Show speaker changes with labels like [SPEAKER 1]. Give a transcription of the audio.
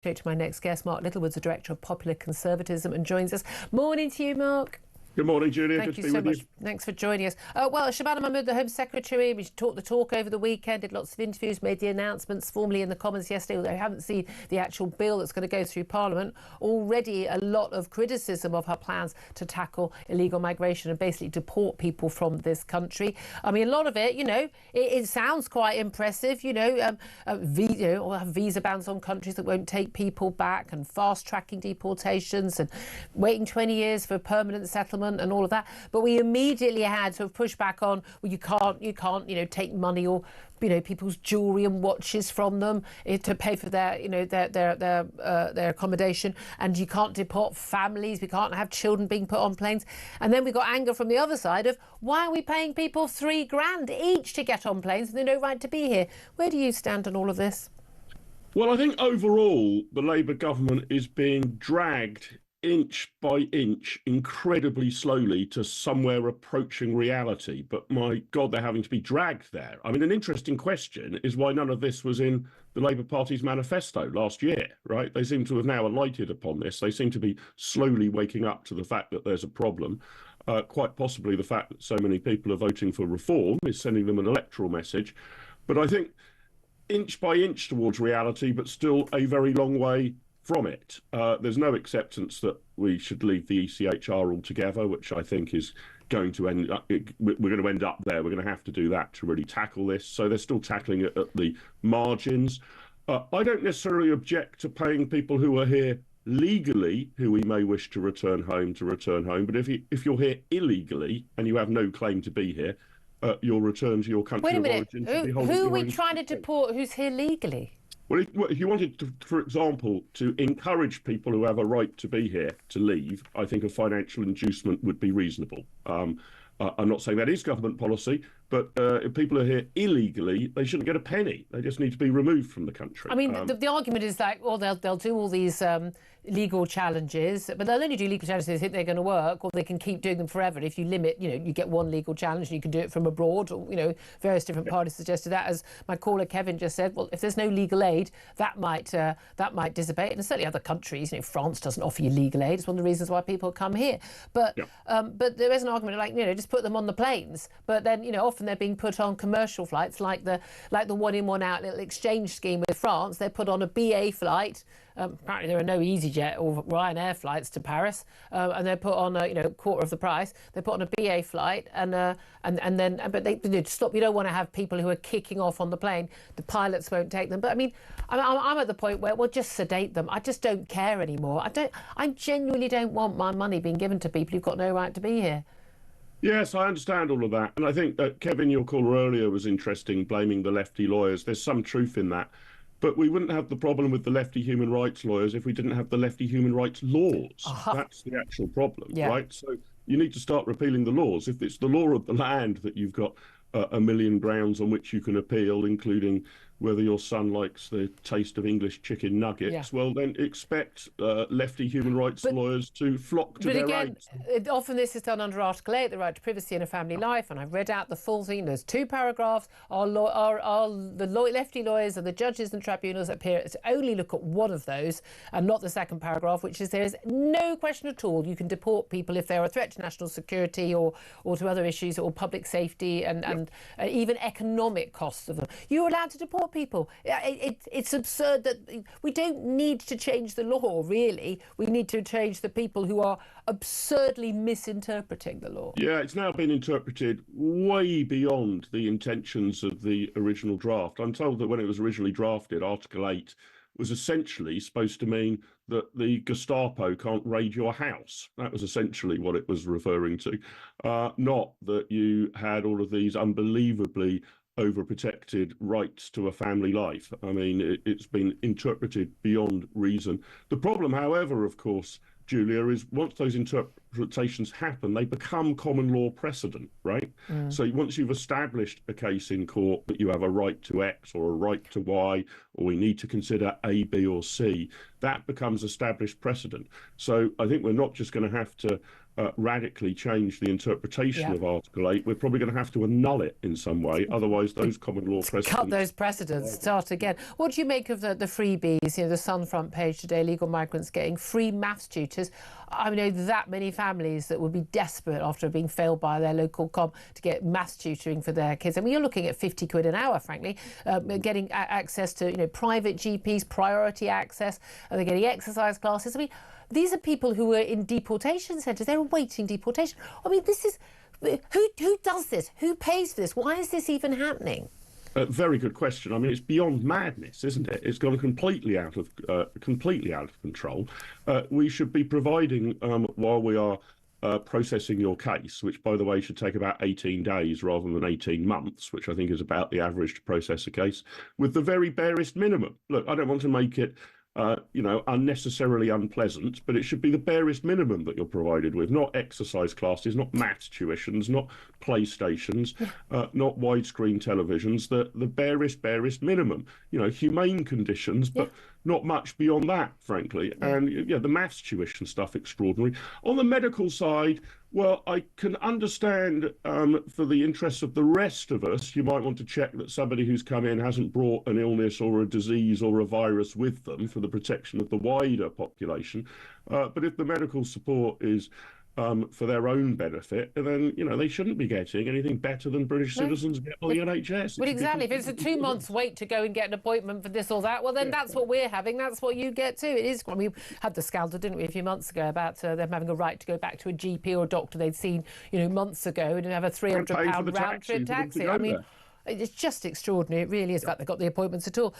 [SPEAKER 1] Go to my next guest. Mark Littlewood's the Director of Popular Conservatism and joins us. Morning to you, Mark.
[SPEAKER 2] Good morning, Julia.
[SPEAKER 1] Thank
[SPEAKER 2] Good
[SPEAKER 1] you
[SPEAKER 2] to be
[SPEAKER 1] so
[SPEAKER 2] with
[SPEAKER 1] much. Thanks for joining us. Well, Shabana Mahmood, the Home Secretary, we talked the talk over the weekend, did lots of interviews, made the announcements formally in the Commons yesterday, although I haven't seen the actual bill that's going to go through Parliament. Already a lot of criticism of her plans to tackle illegal migration and basically deport people from this country. I mean, a lot of it, you know, it sounds quite impressive, or have visa bans on countries that won't take people back and fast-tracking deportations and waiting 20 years for permanent settlement and all of that. But we immediately had sort of pushback on, well, you can't, take money or, people's jewellery and watches from them to pay for their accommodation, and you can't deport families. We can't have children being put on planes. And then we got anger from the other side of, why are we paying people $3,000 each to get on planes and they have no right to be here? Where do you stand on all of this?
[SPEAKER 2] Well, I think overall the Labour government is being dragged inch by inch incredibly slowly to somewhere approaching reality. But my God, they're having to be dragged there. I mean, an interesting question is why none of this was in the Labour Party's manifesto last year, right? They seem to have now alighted upon this. They seem to be slowly waking up to the fact that there's a problem. Quite possibly the fact that so many people are voting for reform is sending them an electoral message. But I think inch by inch towards reality, but still a very long way from it. There's no acceptance that we should leave the ECHR altogether, which I think is going to end up, we're going to end up there. We're going to have to do that to really tackle this. So they're still tackling it at the margins. I don't necessarily object to paying people who are here legally, who we may wish to return home, But if you're here illegally and you have no claim to be here, your return to your country of origin.
[SPEAKER 1] Who are we trying to deport who's here legally?
[SPEAKER 2] Well, if you wanted to, for example, to encourage people who have a right to be here to leave, I think a financial inducement would be reasonable. I'm not saying that is government policy, but if people are here illegally, they shouldn't get a penny. They just need to be removed from the country.
[SPEAKER 1] I mean, the argument is like, well, they'll do all these legal challenges, but they'll only do legal challenges if they think they're going to work, or they can keep doing them forever. If you limit, you get one legal challenge and you can do it from abroad, or, various different parties suggested that. As my caller Kevin just said, well, if there's no legal aid, that might dissipate. And certainly other countries, France doesn't offer you legal aid. It's one of the reasons why people come here. But there is an argument like, just put them on the planes. But then, often they're being put on commercial flights, like the one in, one out little exchange scheme with France. They're put on a BA flight. Apparently there are no EasyJet or Ryanair flights to Paris, and they're put on a quarter of the price. They're put on a BA flight, but they stop. You don't want to have people who are kicking off on the plane. The pilots won't take them. But I mean, I'm at the point where, well, just sedate them. I just don't care anymore. I genuinely don't want my money being given to people who've got no right to be here.
[SPEAKER 2] Yes, I understand all of that. And I think that Kevin, your caller earlier, was interesting, blaming the lefty lawyers. There's some truth in that. But we wouldn't have the problem with the lefty human rights lawyers if we didn't have the lefty human rights laws. That's the actual problem, right? So you need to start repealing the laws. If it's the law of the land that you've got a million grounds on which you can appeal, including whether your son likes the taste of English chicken nuggets, well, then expect lefty human rights lawyers to flock to their aid.
[SPEAKER 1] But again, often this is done under Article 8, the right to privacy in a family life, and I've read out the full thing. There's 2 paragraphs. The lefty lawyers and the judges and tribunals appear to only look at one of those and not the second paragraph, which is there is no question at all you can deport people if they're a threat to national security or to other issues or public safety and even economic costs of them. You're allowed to deport people. It's absurd that we don't need to change the law, really. We need to change the people who are absurdly misinterpreting the law.
[SPEAKER 2] Yeah, it's now been interpreted way beyond the intentions of the original draft. I'm told that when it was originally drafted, Article 8 was essentially supposed to mean that the Gestapo can't raid your house. That was essentially what it was referring to. Not that you had all of these unbelievably overprotected rights to a family life. I mean, it's been interpreted beyond reason. The problem, however, of course, Julia, is once those interpretations happen, they become common law precedent, right? So once you've established a case in court that you have a right to X or a right to Y, or we need to consider A, B, or C, that becomes established precedent. So I think we're not just going to have to radically change the interpretation
[SPEAKER 1] Yeah.
[SPEAKER 2] of Article 8, we're probably going to have to annul it in some way. Otherwise, those common law precedents...
[SPEAKER 1] Cut those precedents, start again. What do you make of the freebies? You know, the Sun front page today, legal migrants getting free maths tutors. I know that many families that would be desperate after being failed by their local com to get maths tutoring for their kids. I mean, you're looking at 50 quid an hour, frankly, getting access to, you know, private GPs, priority access, and they're getting exercise classes. I mean, these are people who were in deportation centres. They were awaiting deportation. I mean, this is... Who does this? Who pays for this? Why is this even happening?
[SPEAKER 2] Very good question. I mean, it's beyond madness, isn't it? It's gone completely out of control. We should be providing, while we are processing your case, which, by the way, should take about 18 days rather than 18 months, which I think is about the average to process a case, with the very barest minimum. Look, I don't want to make it unnecessarily unpleasant, but it should be the barest minimum that you're provided with, not exercise classes, not maths tuitions, not PlayStations, not widescreen televisions, the barest minimum. You know, humane conditions, but not much beyond that, frankly. And yeah, the maths tuition stuff, extraordinary. On the medical side, well, I can understand for the interests of the rest of us, you might want to check that somebody who's come in hasn't brought an illness or a disease or a virus with them for the protection of the wider population. But if the medical support is for their own benefit, then, you know, they shouldn't be getting anything better than British citizens get on the NHS.
[SPEAKER 1] Well, exactly. If it's a 2 months wait to go and get an appointment for this or that, well, then that's what we're having. That's what you get too. It is. I mean, we had the scandal, didn't we, a few months ago about them having a right to go back to a GP or a doctor they'd seen, you know, months ago and have a £300 round-trip taxi. I mean, it's just extraordinary. It really is. In fact, they got the appointments at all.